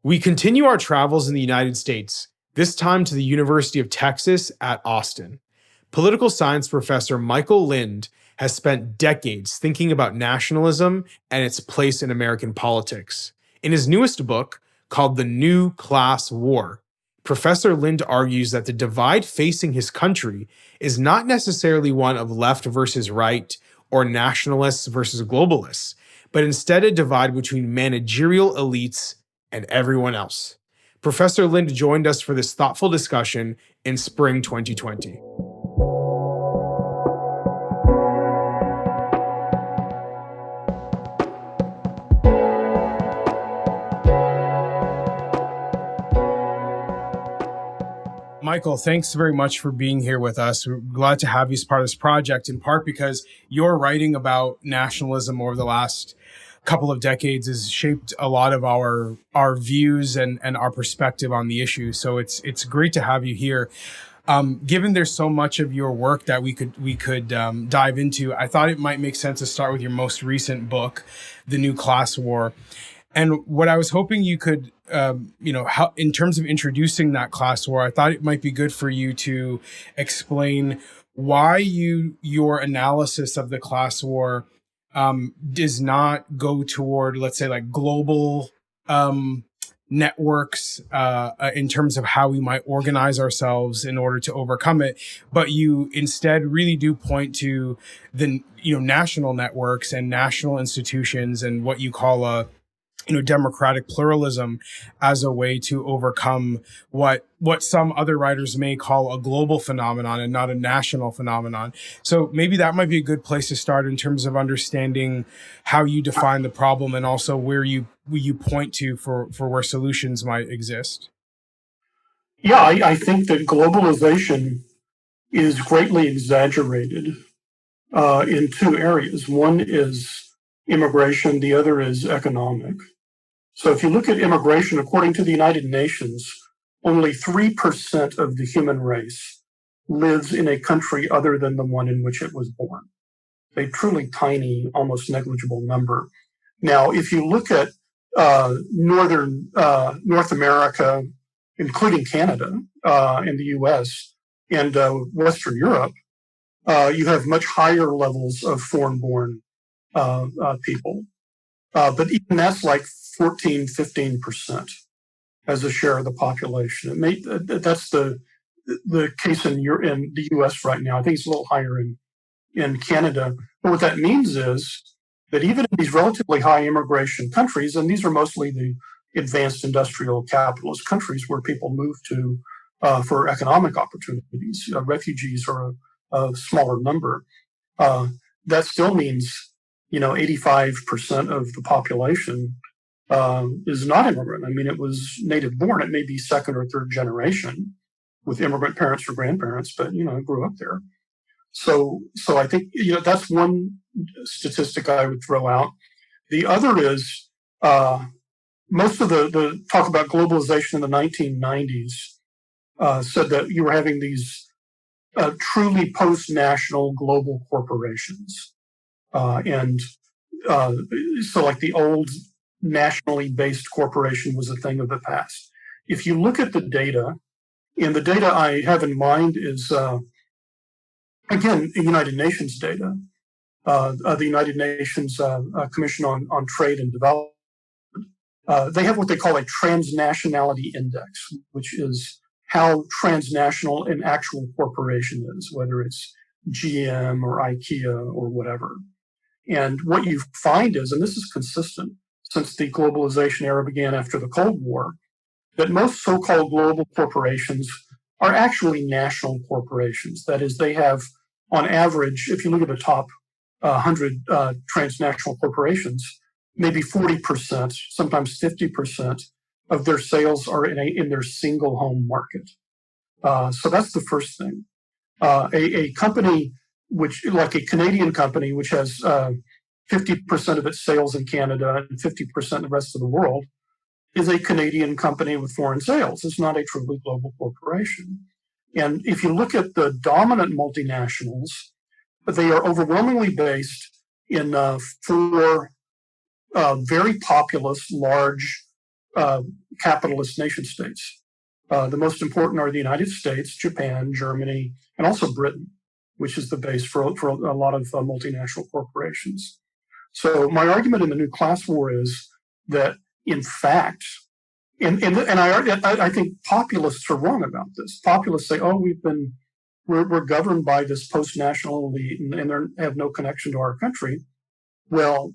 We continue our travels in the United States, this time to the University of Texas at Austin. Political science professor Michael Lind has spent decades thinking about nationalism and its place in American politics. In his newest book, called The New Class War, Professor Lind argues that the divide facing his country is not necessarily one of left versus right or nationalists versus globalists, but instead a divide between managerial elites and everyone else. Professor Lind joined us for this thoughtful discussion in spring 2020. Michael, thanks very much for being here with us. We're glad to have you as part of this project, in part because your writing about nationalism over the last couple of decades has shaped a lot of our views and our perspective on the issue. So it's great to have you here. Given there's so much of your work that we could dive into, I thought it might make sense to start with your most recent book, The New Class War. And what I was hoping you could, how, in terms of introducing that class war, I thought it might be good for you to explain why your analysis of the class war does not go toward, let's say, like global networks in terms of how we might organize ourselves in order to overcome it, but you instead really do point to the national networks and national institutions and what you call a democratic pluralism as a way to overcome what some other writers may call a global phenomenon and not a national phenomenon. So maybe that might be a good place to start in terms of understanding how you define the problem and also where you point to for where solutions might exist. Yeah, I think that globalization is greatly exaggerated in two areas. One is immigration, the other is economic. So if you look at immigration, according to the United Nations, only 3% of the human race lives in a country other than the one in which it was born. A truly tiny, almost negligible number. Now, if you look at North America, including Canada and the US and Western Europe, you have much higher levels of foreign-born people. But even that's like 14, 15% as a share of the population. That's the case in the US right now. I think it's a little higher in Canada. But what that means is that even in these relatively high immigration countries, and these are mostly the advanced industrial capitalist countries where people move to for economic opportunities, refugees are a smaller number. That still means 85% of the population is not immigrant. I mean, it was native born. It may be second or third generation with immigrant parents or grandparents, but grew up there. So I think that's one statistic I would throw out. The other is most of the talk about globalization in the 1990s said that you were having these truly post-national global corporations. So like the old nationally based corporation was a thing of the past. If you look at the data, and the data I have in mind is, again, United Nations data, the United Nations Commission on Trade and Development, they have what they call a Transnationality Index, which is how transnational an actual corporation is, whether it's GM or IKEA or whatever. And what you find is, and this is consistent since the globalization era began after the Cold War, that most so-called global corporations are actually national corporations. That is, they have, on average, if you look at the top 100 transnational corporations, maybe 40%, sometimes 50% of their sales are in their single home market. So that's the first thing. A company which, like a Canadian company, which has 50% of its sales in Canada and 50% in the rest of the world, is a Canadian company with foreign sales. It's not a truly global corporation. And if you look at the dominant multinationals, they are overwhelmingly based in four very populous, large capitalist nation states. The most important are the United States, Japan, Germany, and also Britain, which is the base for a lot of multinational corporations. So my argument in the new class war is that, in fact, and I think populists are wrong about this. Populists say, "Oh, we're governed by this post-national elite, and they have no connection to our country." Well,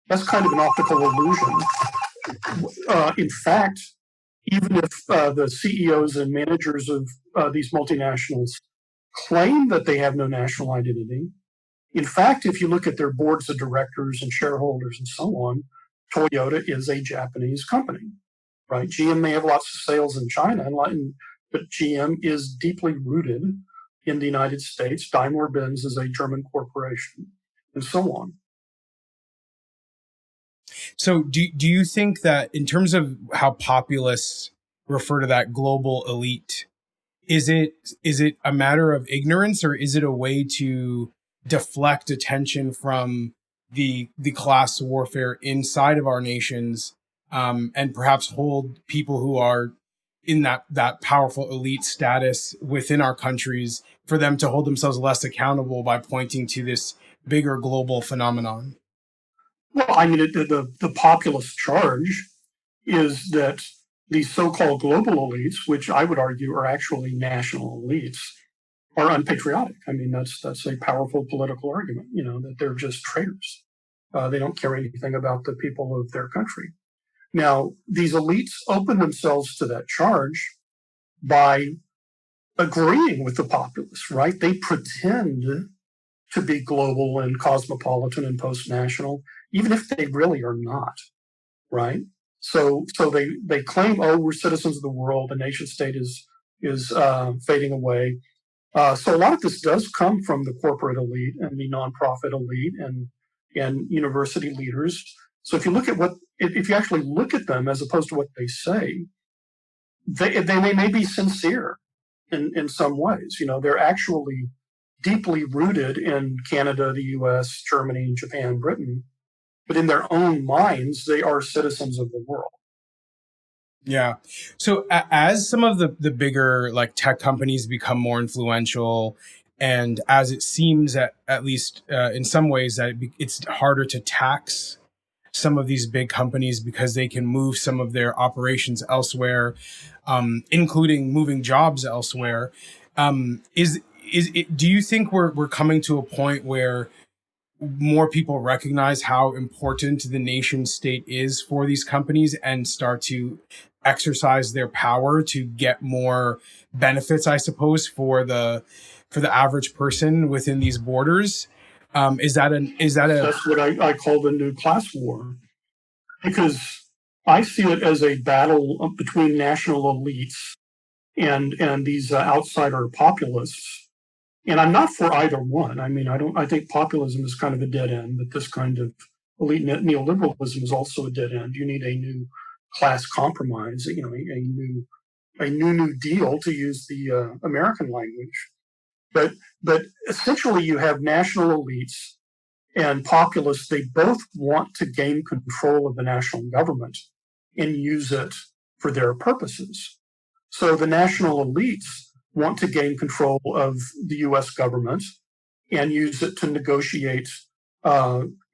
that's kind of an optical illusion. In fact, even if the CEOs and managers of these multinationals claim that they have no national identity, in fact, if you look at their boards of directors and shareholders and so on, Toyota is a Japanese company, right? GM may have lots of sales in China, but GM is deeply rooted in the United States. Daimler-Benz is a German corporation, and so on. So do you think that in terms of how populists refer to that global elite, is it a matter of ignorance, or is it a way to deflect attention from the class warfare inside of our nations, and perhaps hold people who are in that powerful elite status within our countries, for them to hold themselves less accountable by pointing to this bigger global phenomenon? Well, I mean, the populist charge is that these so-called global elites, which I would argue are actually national elites, are unpatriotic. I mean, that's a powerful political argument, that they're just traitors. They don't care anything about the people of their country. Now, these elites open themselves to that charge by agreeing with the populace, right? They pretend to be global and cosmopolitan and post-national, even if they really are not, right? So they claim, "Oh, we're citizens of the world. The nation state is fading away." So a lot of this does come from the corporate elite and the nonprofit elite and university leaders. So if you actually look at them as opposed to what they say, they may be sincere in some ways. They're actually deeply rooted in Canada, the U.S., Germany, Japan, Britain, but in their own minds, they are citizens of the world. Yeah. So as some of the bigger like tech companies become more influential, and as it seems at least in some ways that it's harder to tax some of these big companies because they can move some of their operations elsewhere, including moving jobs elsewhere. Do you think we're coming to a point where more people recognize how important the nation state is for these companies and start to exercise their power to get more benefits, I suppose, for the average person within these borders? That's what I call the new class war, because I see it as a battle between national elites and these outsider populists. And I'm not for either one. I mean, I think populism is kind of a dead end, but this kind of elite neoliberalism is also a dead end. You need a new class compromise, a new deal, to use the American language. But essentially, you have national elites and populists. They both want to gain control of the national government and use it for their purposes. So the national elites want to gain control of the US government and use it to negotiate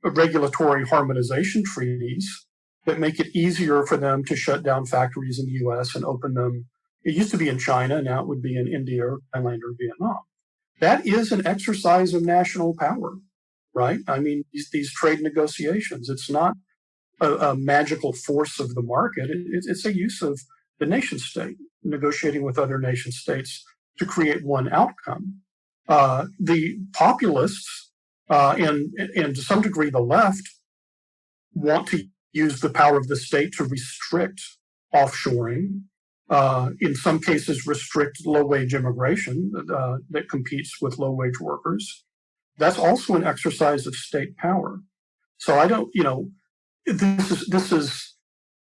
regulatory harmonization treaties that make it easier for them to shut down factories in the US and open them. It used to be in China, now it would be in India or Thailand or Vietnam. That is an exercise of national power, right? I mean, these trade negotiations, it's not a magical force of the market. It's a use of the nation state negotiating with other nation states to create one outcome. The populists and to some degree the left want to use the power of the state to restrict offshoring, in some cases restrict low-wage immigration that competes with low-wage workers. That's also an exercise of state power. So I don't, this is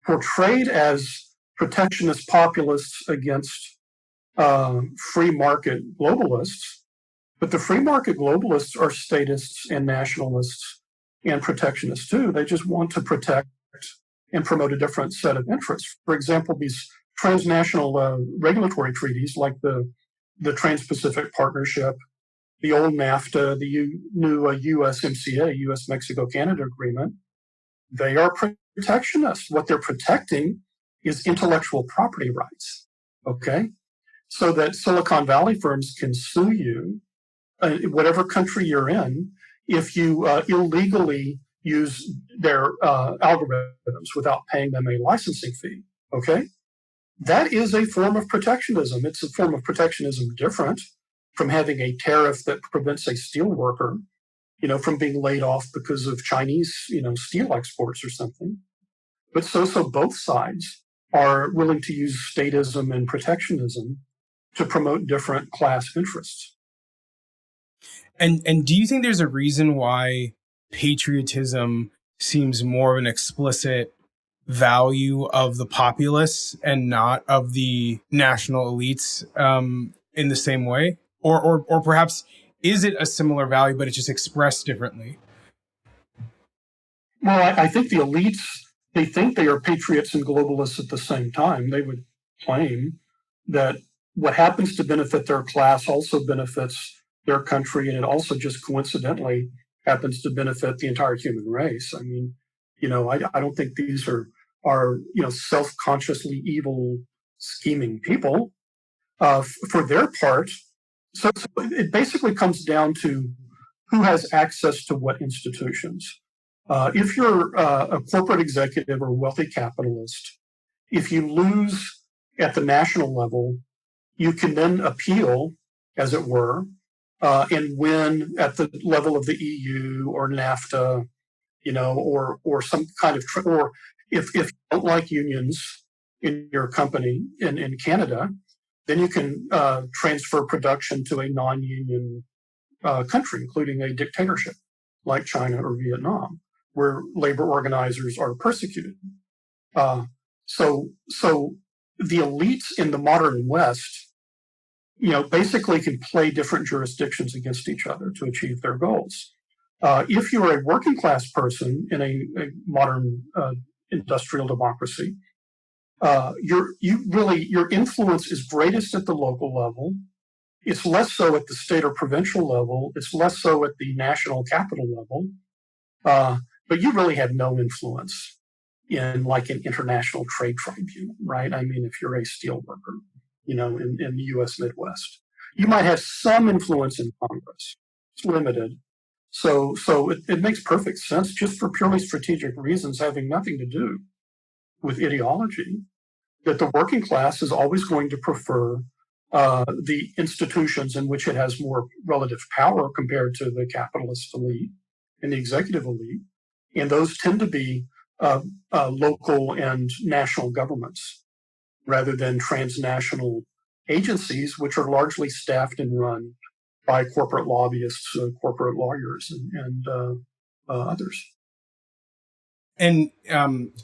portrayed as protectionist populists against free market globalists, but the free market globalists are statists and nationalists and protectionists too. They just want to protect and promote a different set of interests. For example, these transnational regulatory treaties like the Trans-Pacific Partnership, the old NAFTA, the new USMCA, US-Mexico-Canada Agreement, they are protectionist. What they're protecting is intellectual property rights, okay? So that Silicon Valley firms can sue you, whatever country you're in, if you illegally use their algorithms without paying them a licensing fee, okay? That is a form of protectionism. It's a form of protectionism different from having a tariff that prevents a steel worker, from being laid off because of Chinese, steel exports or something. But so both sides are willing to use statism and protectionism to promote different class interests. And do you think there's a reason why patriotism seems more of an explicit value of the populace and not of the national elites in the same way? Or perhaps is it a similar value, but it's just expressed differently? Well, I think the elites, they think they are patriots and globalists at the same time. They would claim that what happens to benefit their class also benefits their country, and it also just coincidentally happens to benefit the entire human race. I mean, I don't think these are self-consciously evil, scheming people. For their part, so it basically comes down to who has access to what institutions. If you're a corporate executive or a wealthy capitalist, if you lose at the national level, you can then appeal, as it were, and win at the level of the EU or NAFTA, or some kind of, or if you don't like unions in your company in Canada, then you can transfer production to a non-union country, including a dictatorship like China or Vietnam, where labor organizers are persecuted. So the elites in the modern West, basically can play different jurisdictions against each other to achieve their goals. If you're a working class person in a modern industrial democracy, your influence is greatest at the local level. It's less so at the state or provincial level. It's less so at the national capital level. But you really have no influence in like an international trade tribunal, right? I mean, if you're a steel worker, in the U.S. Midwest, you might have some influence in Congress. It's limited. So it makes perfect sense just for purely strategic reasons, having nothing to do with ideology, that the working class is always going to prefer the institutions in which it has more relative power compared to the capitalist elite and the executive elite. And those tend to be local and national governments rather than transnational agencies, which are largely staffed and run by corporate lobbyists, corporate lawyers, and others. And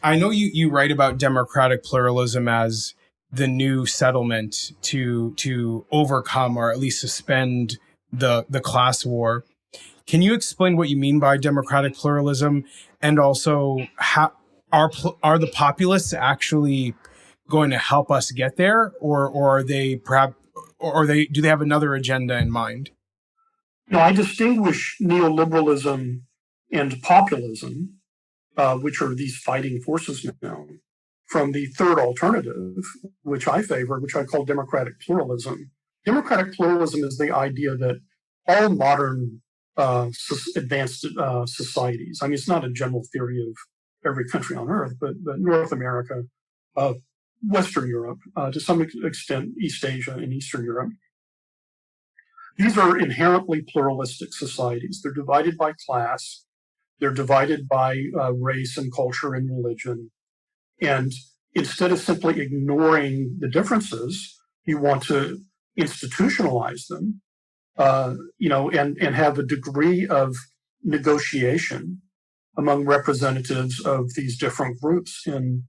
I know you write about democratic pluralism as the new settlement to overcome or at least suspend the class war. Can you explain what you mean by democratic pluralism, and also how are the populists actually going to help us get there, or are they perhaps, or do they have another agenda in mind? No, I distinguish neoliberalism and populism, which are these fighting forces now, from the third alternative, which I favor, which I call democratic pluralism. Democratic pluralism is the idea that all modern advanced societies, I mean, it's not a general theory of every country on earth, but North America, Western Europe, to some extent, East Asia and Eastern Europe, these are inherently pluralistic societies. They're divided by class, they're divided by race and culture and religion. And instead of simply ignoring the differences, you want to institutionalize them, and have a degree of negotiation among representatives of these different groups in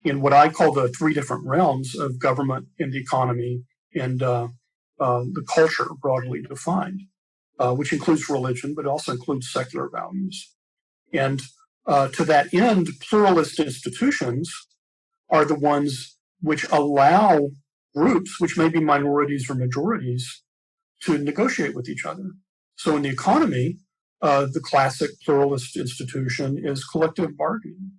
what I call the three different realms of government and the economy and the culture broadly defined, which includes religion, but also includes secular values. And To that end, pluralist institutions are the ones which allow groups, which may be minorities or majorities, to negotiate with each other. So in the economy, the classic pluralist institution is collective bargaining.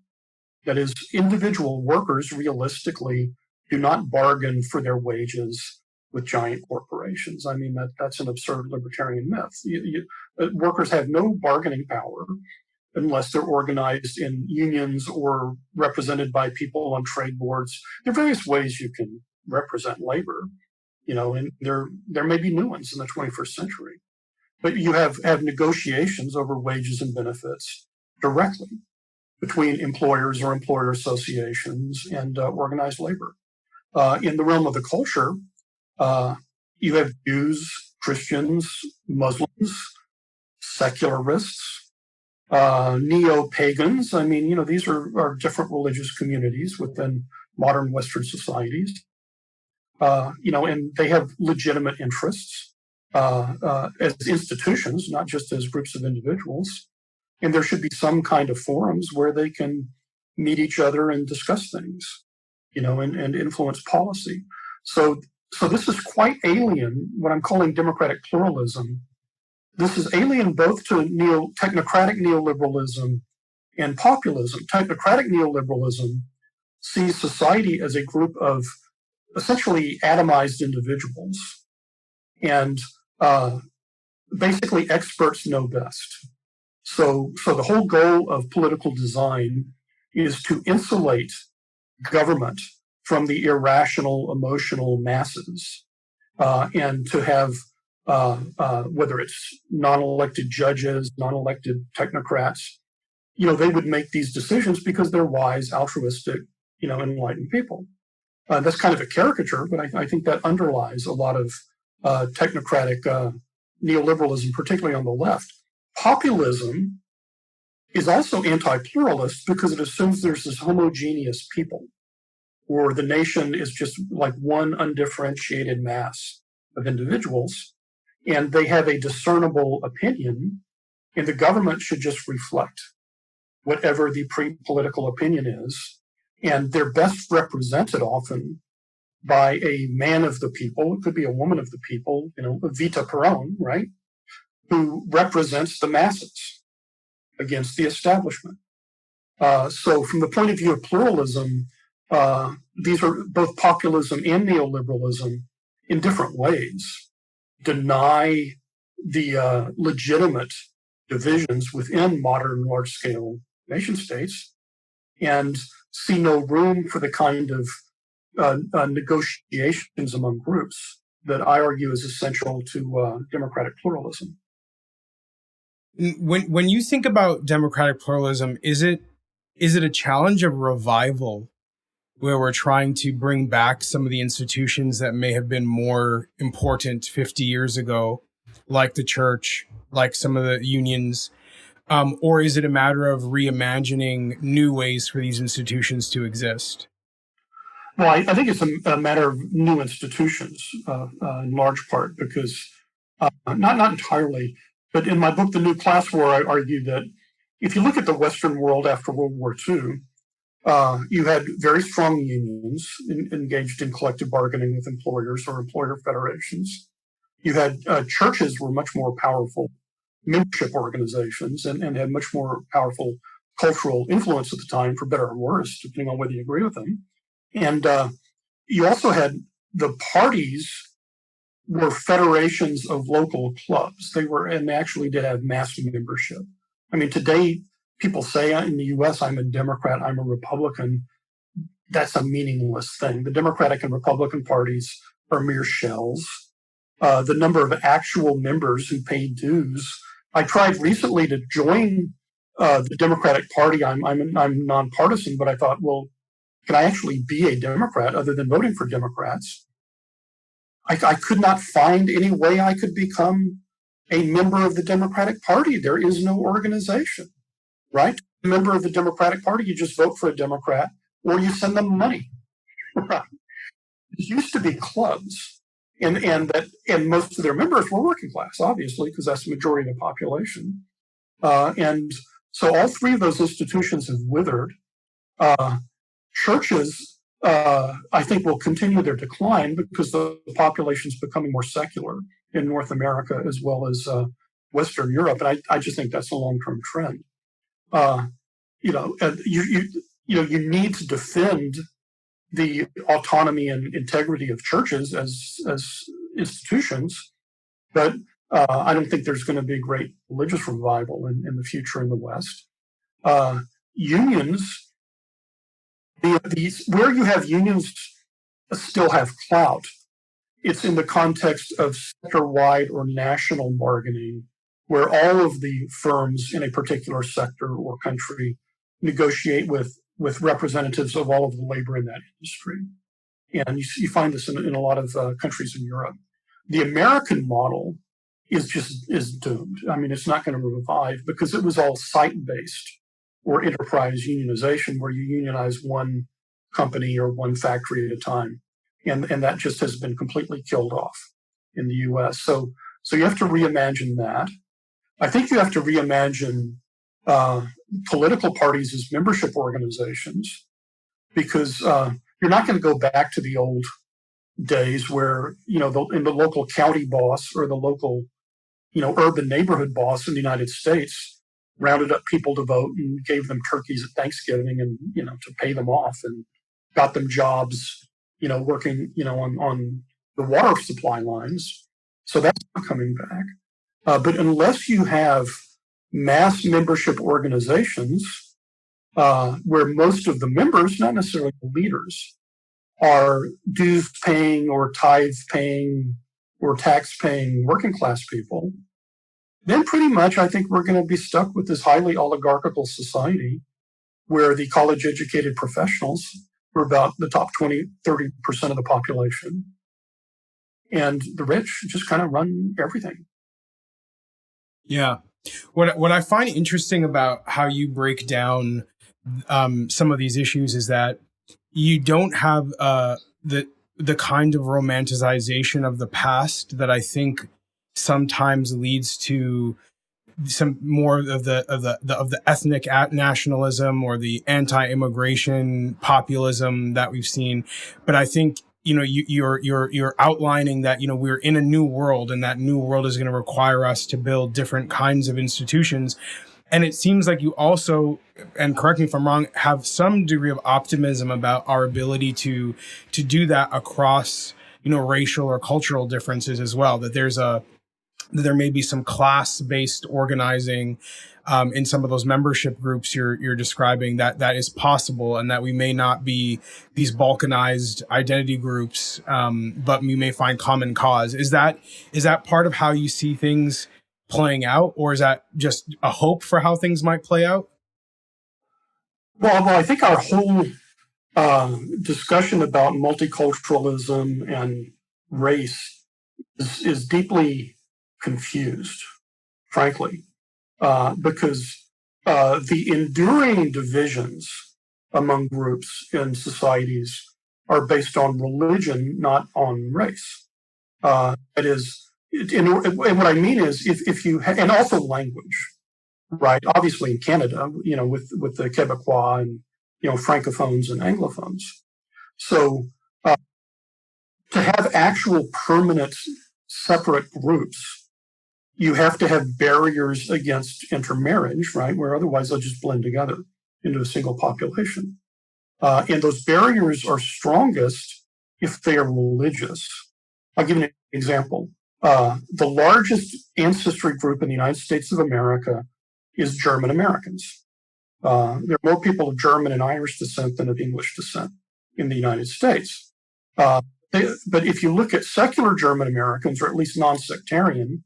That is, individual workers realistically do not bargain for their wages with giant corporations. I mean, that's an absurd libertarian myth. Workers have no bargaining power unless they're organized in unions or represented by people on trade boards. There are various ways you can represent labor, and there may be new ones in the 21st century. But you have negotiations over wages and benefits directly between employers or employer associations and organized labor. In the realm of the culture, you have Jews, Christians, Muslims, secularists, neo-pagans. I mean, these are different religious communities within modern Western societies. And they have legitimate interests as institutions, not just as groups of individuals. And there should be some kind of forums where they can meet each other and discuss things, and influence policy. So this is quite alien, what I'm calling democratic pluralism. This is alien both to technocratic neoliberalism and populism. Technocratic neoliberalism sees society as a group of essentially atomized individuals, and basically experts know best. So the whole goal of political design is to insulate government from the irrational, emotional masses, and to have whether it's non-elected judges, non-elected technocrats, they would make these decisions because they're wise, altruistic, enlightened people. That's kind of a caricature, but I think that underlies a lot of technocratic neoliberalism, particularly on the left. Populism is also anti-pluralist because it assumes there's this homogeneous people, or the nation is just like one undifferentiated mass of individuals, and they have a discernible opinion, and the government should just reflect whatever the political opinion is. And they're best represented often by a man of the people. It could be a woman of the people, Vita Peron, right? Who represents the masses against the establishment. So from the point of view of pluralism, these are both populism and neoliberalism in different ways deny the legitimate divisions within modern large-scale nation states and see no room for the kind of negotiations among groups that I argue is essential to democratic pluralism. When you think about democratic pluralism, is it a challenge of revival where we're trying to bring back some of the institutions that may have been more important 50 years ago, like the church, like some of the unions? Or is it a matter of reimagining new ways for these institutions to exist? Well, I think it's a matter of new institutions in large part because, not entirely, but in my book, The New Class War, I argue that if you look at the Western world after World War II, you had very strong unions engaged in collective bargaining with employers or employer federations. You had churches were much more powerful membership organizations and had much more powerful cultural influence at the time, for better or worse, depending on whether you agree with them. And you also had the parties were federations of local clubs. They actually did have mass membership. I mean, today people say in the US, I'm a Democrat, I'm a Republican. That's a meaningless thing. The Democratic and Republican parties are mere shells. The number of actual members who pay dues. I tried recently to join the Democratic Party. I'm nonpartisan, but I thought, well, can I actually be a Democrat other than voting for Democrats? I could not find any way I could become a member of the Democratic Party. There is no organization, right? A member of the Democratic Party, you just vote for a Democrat or you send them money, right? It used to be clubs, and most of their members were working class, obviously, because that's the majority of the population. And So all three of those institutions have withered. Churches, I think, will continue their decline because the population is becoming more secular in North America as well as Western Europe, and I just think that's a long-term trend. You need to defend the autonomy and integrity of churches as institutions, but I don't think there's going to be a great religious revival in the future in the West. Unions, where you have unions still have clout, it's in the context of sector-wide or national bargaining, where all of the firms in a particular sector or country negotiate with representatives of all of the labor in that industry. And you find this in a lot of countries in Europe. The American model is doomed. I mean, it's not going to revive because it was all site-based or enterprise unionization, where you unionize one company or one factory at a time. And that just has been completely killed off in the US. So you have to reimagine that. I think you have to reimagine political parties as membership organizations, because you're not going to go back to the old days where, in the local county boss or the local, urban neighborhood boss in the United States rounded up people to vote and gave them turkeys at Thanksgiving and, to pay them off, and got them jobs, working, on the water supply lines. So that's not coming back. But unless you have mass membership organizations where most of the members, not necessarily the leaders, are dues paying or tithe paying or tax paying working class people, then pretty much I think we're going to be stuck with this highly oligarchical society where the college educated professionals are about the top 20, 30% of the population. And the rich just kind of run everything. Yeah. What I find interesting about how you break down some of these issues is that you don't have the kind of romanticization of the past that I think sometimes leads to some more of the ethnic nationalism or the anti-immigration populism that we've seen. But I think you're outlining that we're in a new world, and that new world is going to require us to build different kinds of institutions. And it seems like you also, and correct me if I'm wrong, have some degree of optimism about our ability to do that across racial or cultural differences as well. That there may be some class-based organizing in some of those membership groups you're describing that is possible, and that we may not be these balkanized identity groups, but we may find common cause. Is that part of how you see things playing out, or is that just a hope for how things might play out? Well, I think our whole discussion about multiculturalism and race is deeply confused, frankly, because the enduring divisions among groups in societies are based on religion, not on race. That is, and what I mean is, if you and also language, right? Obviously, in Canada, with the Quebecois and francophones and anglophones. So to have actual permanent separate groups, you have to have barriers against intermarriage, right? Where otherwise they'll just blend together into a single population. And those barriers are strongest if they are religious. I'll give you an example. The largest ancestry group in the United States of America is German Americans. There are more people of German and Irish descent than of English descent in the United States. But if you look at secular German Americans, or at least non-sectarian,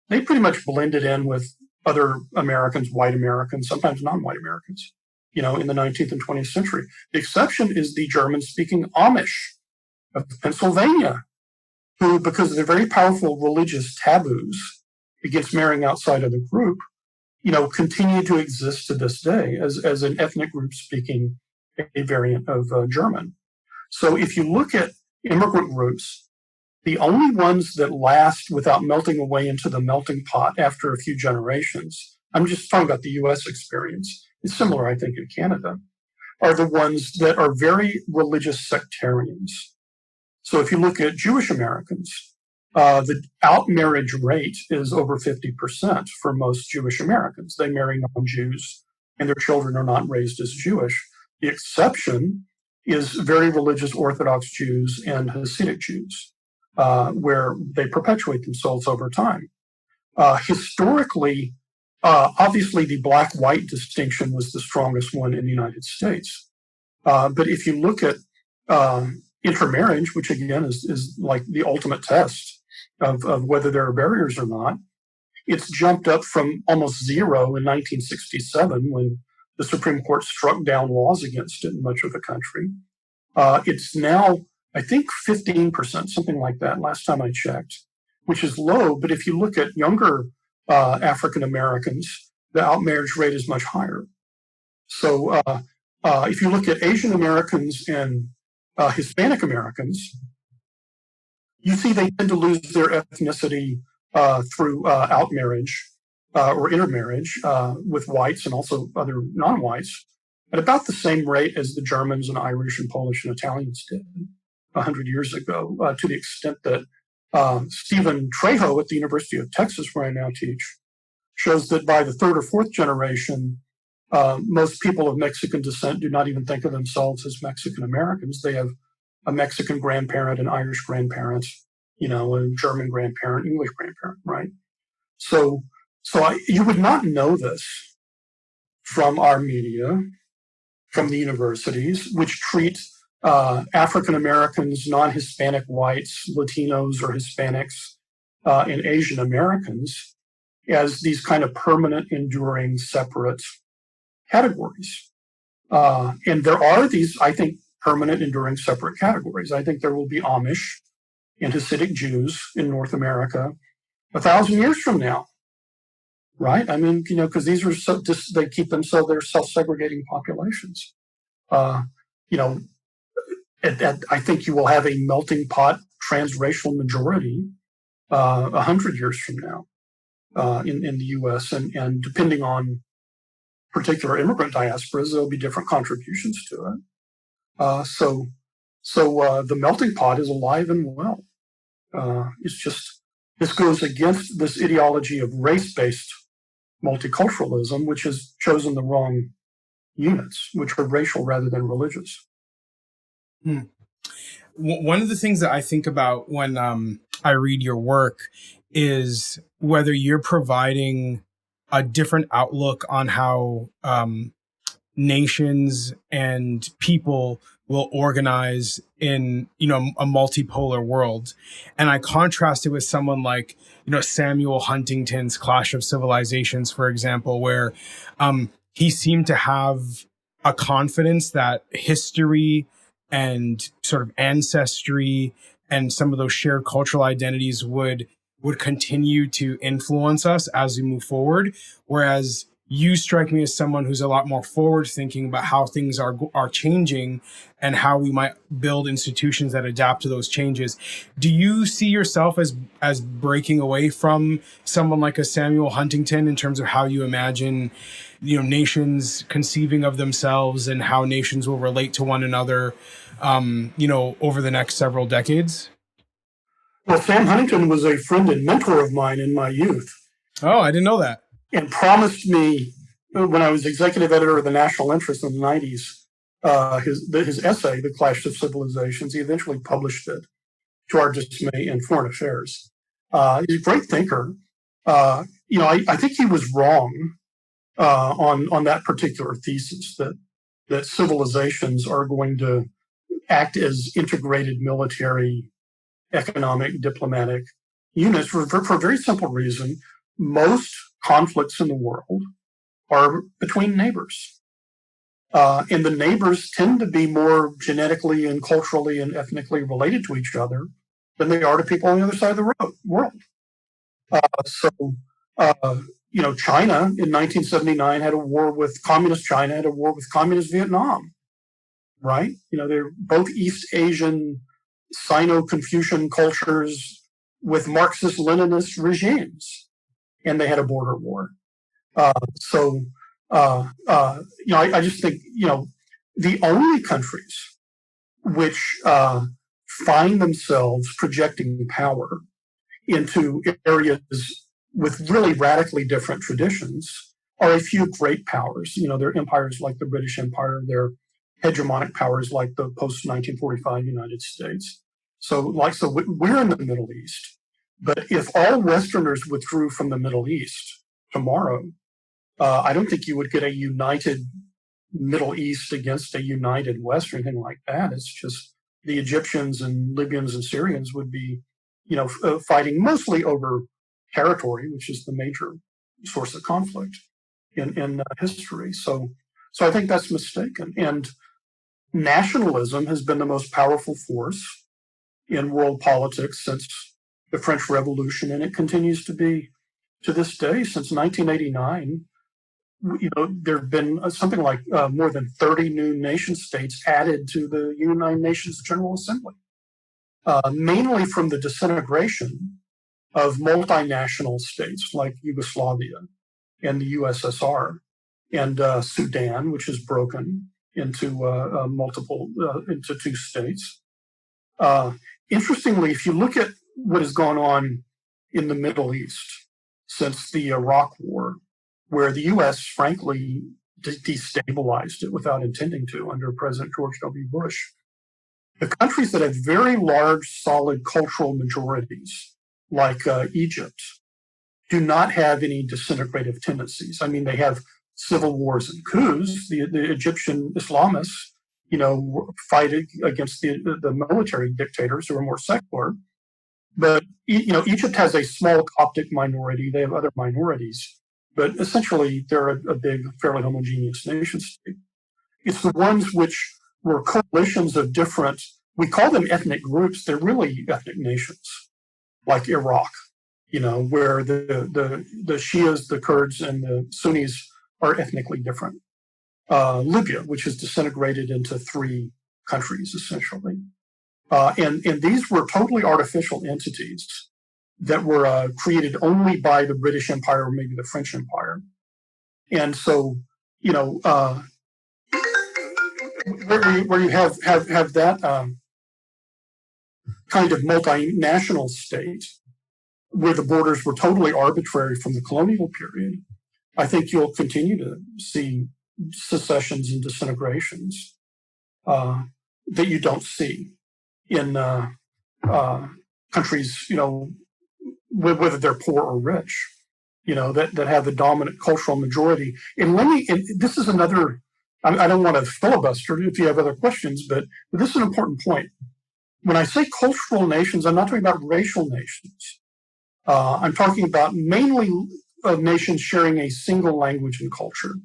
they pretty much blended in with other Americans, white Americans, sometimes non-white Americans, in the 19th and 20th century. The exception is the German-speaking Amish of Pennsylvania, who, because of their very powerful religious taboos against marrying outside of the group, continue to exist to this day as an ethnic group speaking a variant of German. So if you look at immigrant groups, the only ones that last without melting away into the melting pot after a few generations, I'm just talking about the US experience, it's similar, I think, in Canada, are the ones that are very religious sectarians. So if you look at Jewish Americans, the out marriage rate is over 50% for most Jewish Americans. They marry non-Jews and their children are not raised as Jewish. The exception is very religious Orthodox Jews and Hasidic Jews, where they perpetuate themselves over time. Historically, obviously the black-white distinction was the strongest one in the United States. But if you look at intermarriage, which again is like the ultimate test of whether there are barriers or not, it's jumped up from almost zero in 1967 when the Supreme Court struck down laws against it in much of the country. It's now, I think, 15%, something like that, last time I checked, which is low. But if you look at younger African Americans, the out marriage rate is much higher. So if you look at Asian Americans and Hispanic Americans, you see they tend to lose their ethnicity through out marriage or intermarriage with whites and also other non-whites at about the same rate as the Germans and Irish and Polish and Italians did 100 years ago, to the extent that Stephen Trejo at the University of Texas, where I now teach, shows that by the third or fourth generation, most people of Mexican descent do not even think of themselves as Mexican Americans. They have a Mexican grandparent, an Irish grandparent, a German grandparent, English grandparent, right? So you would not know this from our media, from the universities, which treat African Americans, non-Hispanic whites, Latinos or Hispanics, and Asian Americans as these kind of permanent, enduring, separate categories. And there are these, I think, permanent, enduring, separate categories. I think there will be Amish and Hasidic Jews in North America 1,000 years from now, right? I mean, because these are they keep themselves, they're self-segregating populations. I think you will have a melting pot transracial majority 100 years from now in the U.S. And depending on particular immigrant diasporas, there'll be different contributions to it. So the melting pot is alive and well. It's just, this goes against this ideology of race-based multiculturalism, which has chosen the wrong units, which are racial rather than religious. One of the things that I think about when I read your work is whether you're providing a different outlook on how nations and people will organize in, a multipolar world. And I contrast it with someone like, Samuel Huntington's Clash of Civilizations, for example, where he seemed to have a confidence that history and sort of ancestry and some of those shared cultural identities would continue to influence us as we move forward. Whereas you strike me as someone who's a lot more forward thinking about how things are changing and how we might build institutions that adapt to those changes. Do you see yourself as breaking away from someone like a Samuel Huntington in terms of how you imagine, nations conceiving of themselves and how nations will relate to one another, over the next several decades? Well, Sam Huntington was a friend and mentor of mine in my youth. Oh, I didn't know that. And promised me, when I was executive editor of the National Interest in the 90s, his essay, The Clash of Civilizations. He eventually published it, to our dismay, in Foreign Affairs. He's a great thinker. I think he was wrong on that particular thesis that civilizations are going to act as integrated military, economic, diplomatic units for a very simple reason. Most conflicts in the world are between neighbors. And the neighbors tend to be more genetically and culturally and ethnically related to each other than they are to people on the other side of the world. China in 1979 had a war with communist China, had a war with communist Vietnam, right? They're both East Asian, Sino-Confucian cultures with Marxist-Leninist regimes, and they had a border war. So, I just think, the only countries which find themselves projecting power into areas with really radically different traditions are a few great powers. There are empires like the British Empire, there are hegemonic powers like the post 1945 United States. So we're in the Middle East. But if all Westerners withdrew from the Middle East tomorrow, I don't think you would get a united Middle East against a united West or anything like that. It's just the Egyptians and Libyans and Syrians would be, fighting mostly over territory, which is the major source of conflict in history. So I think that's mistaken. And nationalism has been the most powerful force in world politics since the French Revolution, and it continues to be to this day. Since 1989, there have been something like more than 30 new nation states added to the United Nations General Assembly, mainly from the disintegration of multinational states like Yugoslavia and the USSR and Sudan, which is broken into into two states. Interestingly, if you look at what has gone on in the Middle East since the Iraq War, where the U.S. frankly destabilized it without intending to under President George W. Bush, the countries that have very large, solid cultural majorities, like Egypt, do not have any disintegrative tendencies. I mean, they have civil wars and coups. The Egyptian Islamists, fight against the military dictators who are more secular. But, Egypt has a small Coptic minority. They have other minorities. But essentially, they're a big, fairly homogeneous nation state. It's the ones which were coalitions of different, we call them ethnic groups. They're really ethnic nations, like Iraq, where the Shias, the Kurds, and the Sunnis are ethnically different. Libya, which is disintegrated into three countries, essentially. And these were totally artificial entities that were created only by the British Empire or maybe the French Empire. And so, where you have that kind of multinational state where the borders were totally arbitrary from the colonial period, I think you'll continue to see secessions and disintegrations that you don't see in countries, whether they're poor or rich, that have the dominant cultural majority. And this is another, I don't want to filibuster if you have other questions, but this is an important point. When I say cultural nations, I'm not talking about racial nations. I'm talking about mainly nations sharing a single language and culture.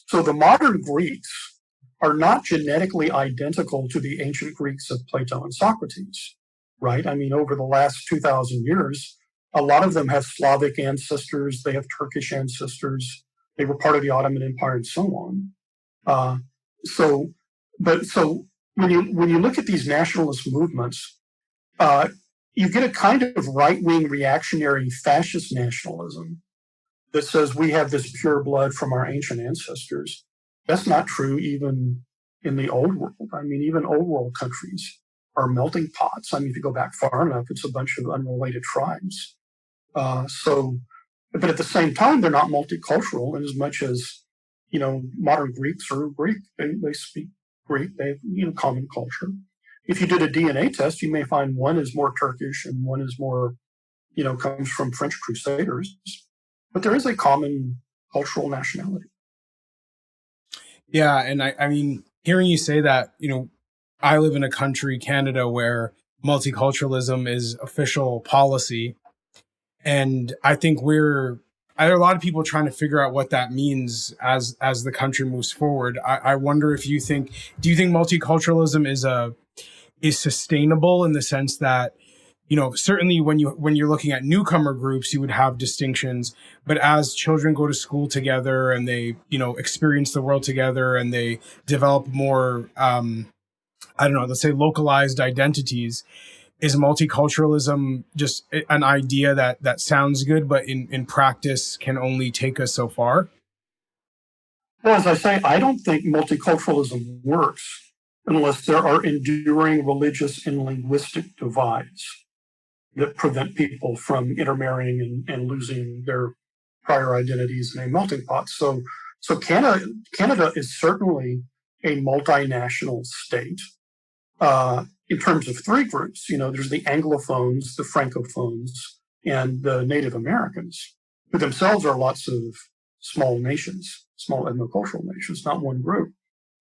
So the modern Greeks are not genetically identical to the ancient Greeks of Plato and Socrates, right? I mean, over the last 2,000 years, a lot of them have Slavic ancestors, they have Turkish ancestors, they were part of the Ottoman Empire, and so on. So when you look at these nationalist movements, you get a kind of right-wing reactionary fascist nationalism that says we have this pure blood from our ancient ancestors. That's not true even in the old world. I mean, even old world countries are melting pots. I mean, if you go back far enough, it's a bunch of unrelated tribes. But at the same time, they're not multicultural in as much as, modern Greeks are Greek. They speak Greek. They have, common culture. If you did a DNA test, you may find one is more Turkish and one is more, comes from French Crusaders. But there is a common cultural nationality. Yeah, and I mean, hearing you say that, I live in a country, Canada, where multiculturalism is official policy. And I think there are a lot of people trying to figure out what that means as the country moves forward. I wonder if do you think multiculturalism is sustainable in the sense that, certainly when you're looking at newcomer groups, you would have distinctions, but as children go to school together and they, experience the world together and they develop more, I don't know, let's say localized identities, is multiculturalism just an idea that sounds good, but in practice can only take us so far? Well, as I say, I don't think multiculturalism works unless there are enduring religious and linguistic divides that prevent people from intermarrying and losing their prior identities in a melting pot. So Canada is certainly a multinational state in terms of three groups. There's the Anglophones, the Francophones, and the Native Americans, who themselves are lots of small nations, small ethnocultural nations, not one group.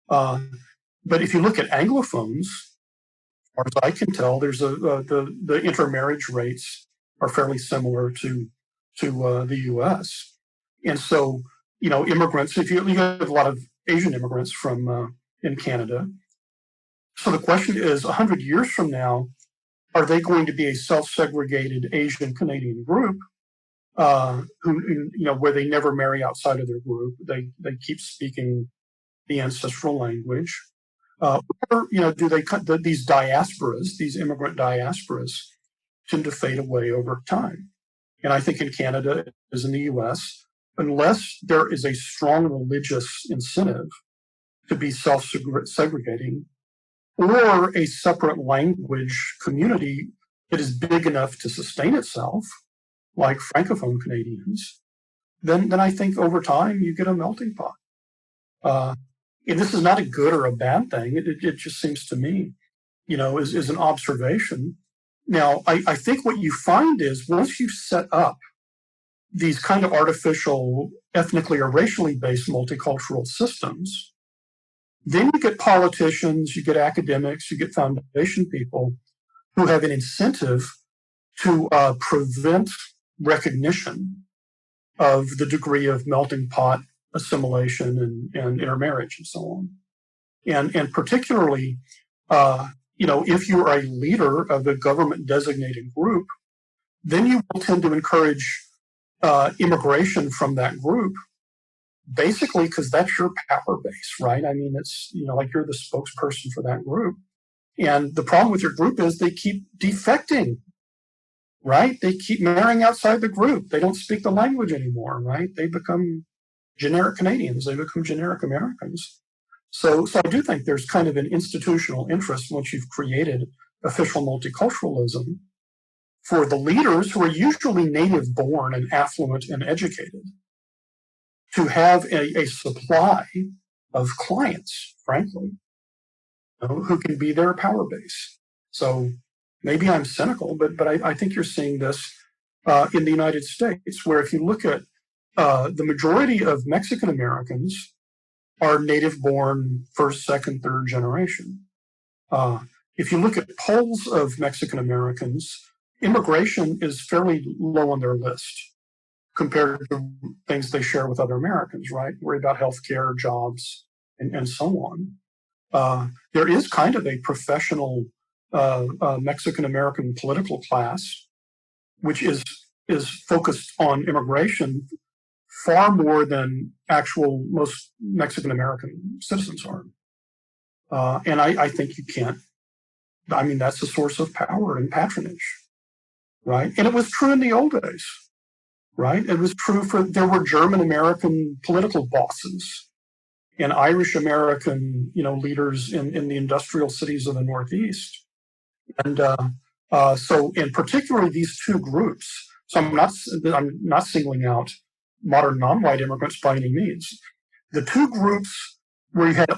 But if you look at Anglophones, as far as I can tell, there's the intermarriage rates are fairly similar to the U.S. And so, immigrants. If you have a lot of Asian immigrants from in Canada, so the question is, 100 years from now, are they going to be a self-segregated Asian Canadian group where they never marry outside of their group? They keep speaking the ancestral language. Or do these diasporas, these immigrant diasporas, tend to fade away over time? And I think in Canada, as in the U.S., unless there is a strong religious incentive to be self-segregating, or a separate language community that is big enough to sustain itself, like Francophone Canadians, then I think over time you get a melting pot. And this is not a good or a bad thing. It just seems to me, is an observation. Now, I think what you find is once you set up these kind of artificial, ethnically or racially based multicultural systems, then you get politicians, you get academics, you get foundation people who have an incentive to prevent recognition of the degree of melting pot assimilation and intermarriage and so on. And particularly, if you're a leader of a government designated group, then you will tend to encourage immigration from that group, basically because that's your power base, right? I mean, it's, like you're the spokesperson for that group. And the problem with your group is they keep defecting, right? They keep marrying outside the group. They don't speak the language anymore, right? They become generic Canadians. They become generic Americans. So I do think there's kind of an institutional interest once you've created official multiculturalism for the leaders who are usually native born and affluent and educated to have a supply of clients, frankly, who can be their power base. So maybe I'm cynical, but I think you're seeing this in the United States, where if you look at the majority of Mexican Americans are native born first, second, third generation. If you look at polls of Mexican Americans, immigration is fairly low on their list compared to things they share with other Americans, right? Worry about healthcare, jobs, and so on. There is kind of a professional Mexican American political class, which is focused on immigration far more than most Mexican American citizens are. And I think you can't. I mean, that's a source of power and patronage, right? And it was true in the old days, right? It was true there were German American political bosses and Irish American, leaders in the industrial cities of the Northeast. And and particularly these two groups. So I'm not singling out modern non-white immigrants by any means. The two groups where you had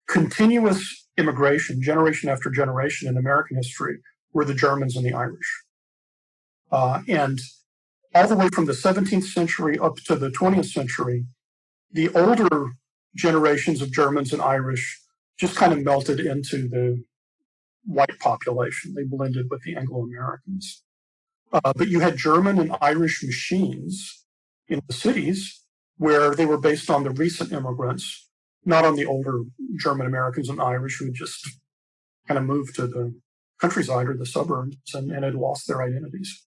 continuous immigration, generation after generation in American history, were the Germans and the Irish. And all the way from the 17th century up to the 20th century, the older generations of Germans and Irish just kind of melted into the white population. They blended with the Anglo-Americans. But you had German and Irish machines in the cities where they were based on the recent immigrants, not on the older German Americans and Irish who just kind of moved to the countryside or the suburbs and had lost their identities.